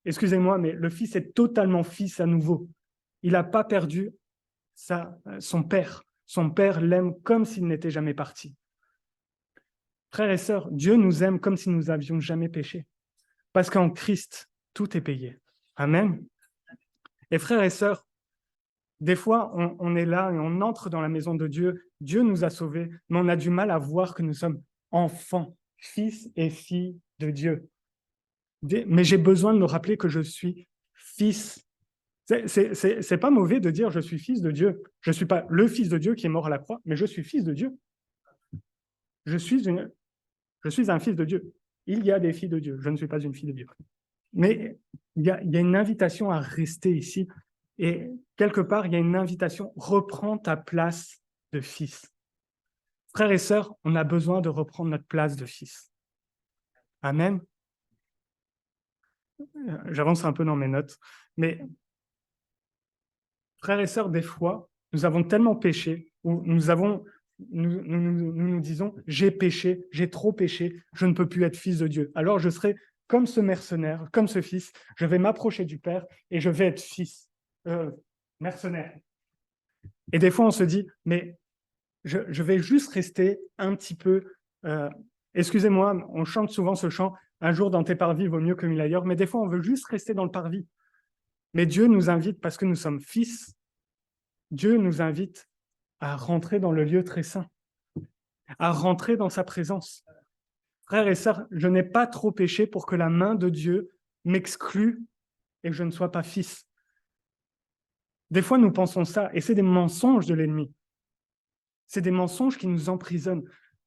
excusez-moi, mais le Fils est totalement fils à nouveau. Il n'a pas perdu son Père. Son Père l'aime comme s'il n'était jamais parti. Frères et sœurs, Dieu nous aime comme si nous n'avions jamais péché. Parce qu'en Christ, tout est payé. Amen. Et frères et sœurs, des fois, on est là et on entre dans la maison de Dieu. Dieu nous a sauvés, mais on a du mal à voir que nous sommes enfants, fils et filles de Dieu. Mais j'ai besoin de me rappeler que je suis fils. C'est pas mauvais de dire je suis fils de Dieu. Je ne suis pas le fils de Dieu qui est mort à la croix, mais je suis fils de Dieu. Je suis un fils de Dieu. Il y a des filles de Dieu. Je ne suis pas une fille de Dieu. Mais il y a une invitation à rester ici. Et quelque part, il y a une invitation, reprends ta place de fils. Frères et sœurs, on a besoin de reprendre notre place de fils. Amen. J'avance un peu dans mes notes, mais frères et sœurs, des fois, nous avons tellement péché, ou nous disons, j'ai péché, j'ai trop péché, je ne peux plus être fils de Dieu. Alors je serai comme ce mercenaire, comme ce fils, je vais m'approcher du Père et je vais être fils. Mercenaire. Et des fois, on se dit, mais je vais juste rester un petit peu... excusez-moi, on chante souvent ce chant, un jour dans tes parvis vaut mieux que mille ailleurs, mais des fois, on veut juste rester dans le parvis. Mais Dieu nous invite, parce que nous sommes fils, Dieu nous invite à rentrer dans le lieu très saint, à rentrer dans sa présence. Frères et sœurs, je n'ai pas trop péché pour que la main de Dieu m'exclue et que je ne sois pas fils. Des fois, nous pensons ça, et c'est des mensonges de l'ennemi. C'est des mensonges qui nous emprisonnent.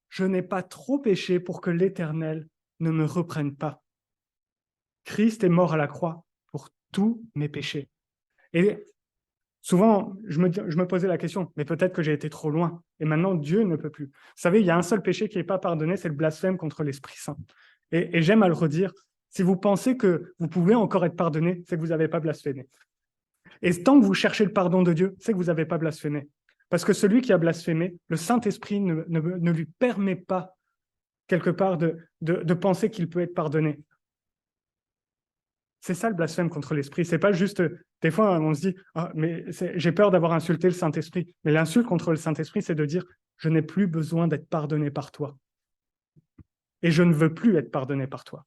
Je n'ai pas trop péché pour que l'Éternel ne me reprenne pas. Christ est mort à la croix pour tous mes péchés. Et souvent, je me posais la question, mais peut-être que j'ai été trop loin, et maintenant Dieu ne peut plus. Vous savez, il y a un seul péché qui n'est pas pardonné, c'est le blasphème contre l'Esprit Saint. Et j'aime à le redire, si vous pensez que vous pouvez encore être pardonné, c'est que vous n'avez pas blasphémé. Et tant que vous cherchez le pardon de Dieu, c'est que vous n'avez pas blasphémé. Parce que celui qui a blasphémé, le Saint-Esprit ne lui permet pas, quelque part, de penser qu'il peut être pardonné. C'est ça le blasphème contre l'Esprit. C'est pas juste, des fois, on se dit, ah, mais j'ai peur d'avoir insulté le Saint-Esprit. Mais l'insulte contre le Saint-Esprit, c'est de dire, je n'ai plus besoin d'être pardonné par toi. Et je ne veux plus être pardonné par toi.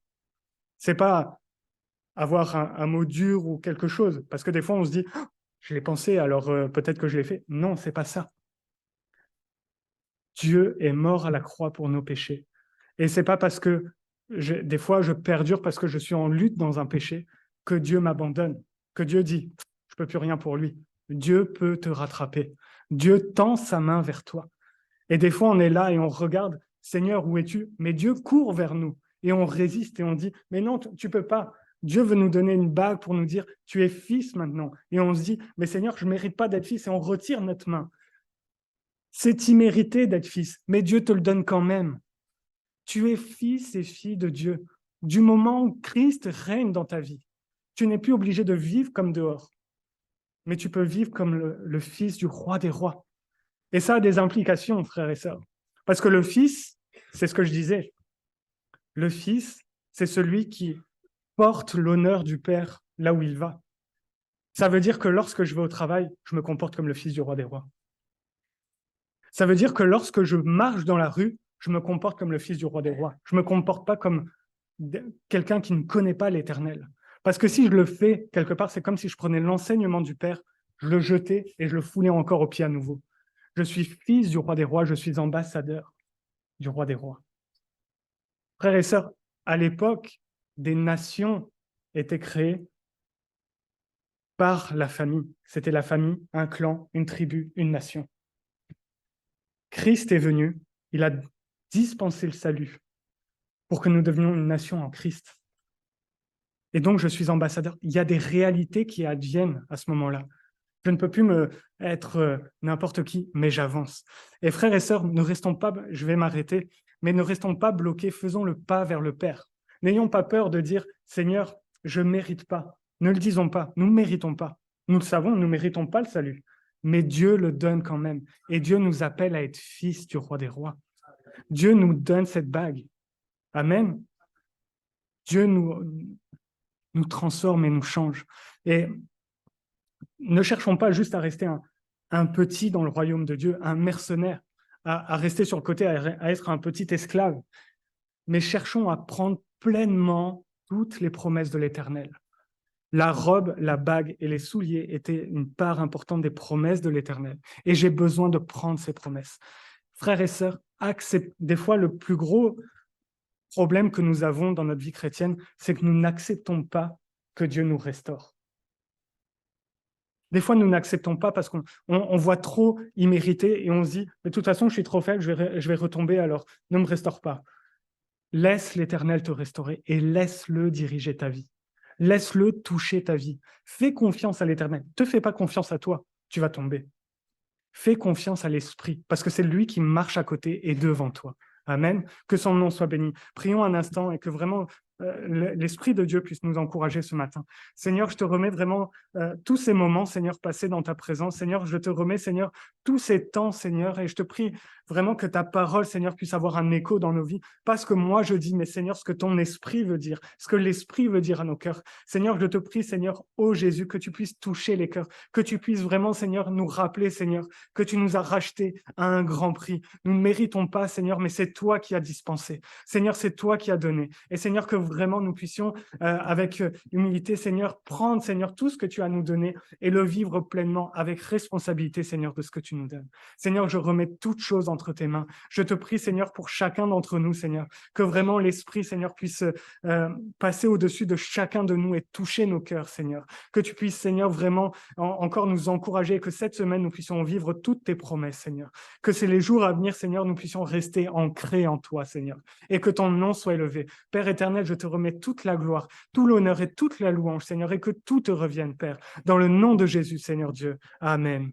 C'est pas avoir un mot dur ou quelque chose. Parce que des fois, on se dit, oh, je l'ai pensé, alors peut-être que je l'ai fait. Non, c'est pas ça. Dieu est mort à la croix pour nos péchés. Et c'est pas parce que des fois je perdure parce que je suis en lutte dans un péché que Dieu m'abandonne, que Dieu dit je peux plus rien pour lui. Dieu peut te rattraper. Dieu tend sa main vers toi. Et des fois on est là et on regarde Seigneur, où es-tu? Mais Dieu court vers nous et on résiste et on dit mais non, tu peux pas. Dieu veut nous donner une bague pour nous dire tu es fils maintenant. Et on se dit mais Seigneur, je mérite pas d'être fils et on retire notre main. C'est immérité d'être fils, mais Dieu te le donne quand même. Tu es fils et fille de Dieu. Du moment où Christ règne dans ta vie, tu n'es plus obligé de vivre comme dehors, mais tu peux vivre comme le fils du roi des rois. Et ça a des implications, frères et sœurs. Parce que le fils, c'est ce que je disais, le fils, c'est celui qui porte l'honneur du Père là où il va. Ça veut dire que lorsque je vais au travail, je me comporte comme le fils du roi des rois. Ça veut dire que lorsque je marche dans la rue, je me comporte comme le fils du roi des rois. Je ne me comporte pas comme quelqu'un qui ne connaît pas l'Éternel. Parce que si je le fais, quelque part, c'est comme si je prenais l'enseignement du Père, je le jetais et je le foulais encore au pied à nouveau. Je suis fils du roi des rois, je suis ambassadeur du roi des rois. Frères et sœurs, à l'époque, des nations étaient créées par la famille. C'était la famille, un clan, une tribu, une nation. Christ est venu, il a dispensé le salut pour que nous devenions une nation en Christ. Et donc, je suis ambassadeur. Il y a des réalités qui adviennent à ce moment-là. Je ne peux plus être n'importe qui, mais j'avance. Et frères et sœurs, ne restons pas, je vais m'arrêter, mais ne restons pas bloqués, faisons le pas vers le Père. N'ayons pas peur de dire, Seigneur, je ne mérite pas. Ne le disons pas, nous ne méritons pas. Nous le savons, nous ne méritons pas le salut. Mais Dieu le donne quand même. Et Dieu nous appelle à être fils du roi des rois. Dieu nous donne cette bague. Amen. Dieu nous transforme et nous change. Et ne cherchons pas juste à rester un petit dans le royaume de Dieu, un mercenaire, à rester sur le côté, à être un petit esclave, mais cherchons à prendre pleinement toutes les promesses de l'Éternel. La robe, la bague et les souliers étaient une part importante des promesses de l'Éternel. Et j'ai besoin de prendre ces promesses. Frères et sœurs, des fois, le plus gros problème que nous avons dans notre vie chrétienne, c'est que nous n'acceptons pas que Dieu nous restaure. Des fois, nous n'acceptons pas parce qu'on voit trop immérité et on se dit, mais de toute façon, je suis trop faible, je vais retomber, alors ne me restaure pas. Laisse l'Éternel te restaurer et laisse-le diriger ta vie. Laisse-le toucher ta vie. Fais confiance à l'Éternel. Ne te fais pas confiance à toi, tu vas tomber. Fais confiance à l'Esprit, parce que c'est lui qui marche à côté et devant toi. Amen. Que son nom soit béni. Prions un instant et que vraiment l'Esprit de Dieu puisse nous encourager ce matin. Seigneur, je te remets vraiment tous ces moments, Seigneur, passés dans ta présence. Seigneur, je te remets, Seigneur, tous ces temps, Seigneur, et je te prie vraiment que ta parole, Seigneur, puisse avoir un écho dans nos vies. Pas ce que moi je dis, mais Seigneur, ce que ton Esprit veut dire, ce que l'Esprit veut dire à nos cœurs. Seigneur, je te prie, Seigneur, ô Jésus, que tu puisses toucher les cœurs, que tu puisses vraiment, Seigneur, nous rappeler, Seigneur, que tu nous as rachetés à un grand prix. Nous ne méritons pas, Seigneur, mais c'est toi qui as dispensé. Seigneur, c'est toi qui as donné. Et Seigneur, que vraiment nous puissions, avec humilité, Seigneur, prendre, Seigneur, tout ce que tu as nous donné et le vivre pleinement avec responsabilité, Seigneur, de ce que tu nous donnes. Seigneur, je remets toutes choses entre tes mains. Je te prie, Seigneur, pour chacun d'entre nous, Seigneur, que vraiment l'Esprit, Seigneur, puisse passer au-dessus de chacun de nous et toucher nos cœurs, Seigneur. Que tu puisses, Seigneur, vraiment encore nous encourager et que cette semaine, nous puissions vivre toutes tes promesses, Seigneur. Que c'est les jours à venir, Seigneur, nous puissions rester ancrés en toi, Seigneur, et que ton nom soit élevé. Père éternel, je te remets toute la gloire, tout l'honneur et toute la louange, Seigneur, et que tout te revienne, Père, dans le nom de Jésus, Seigneur Dieu. Amen.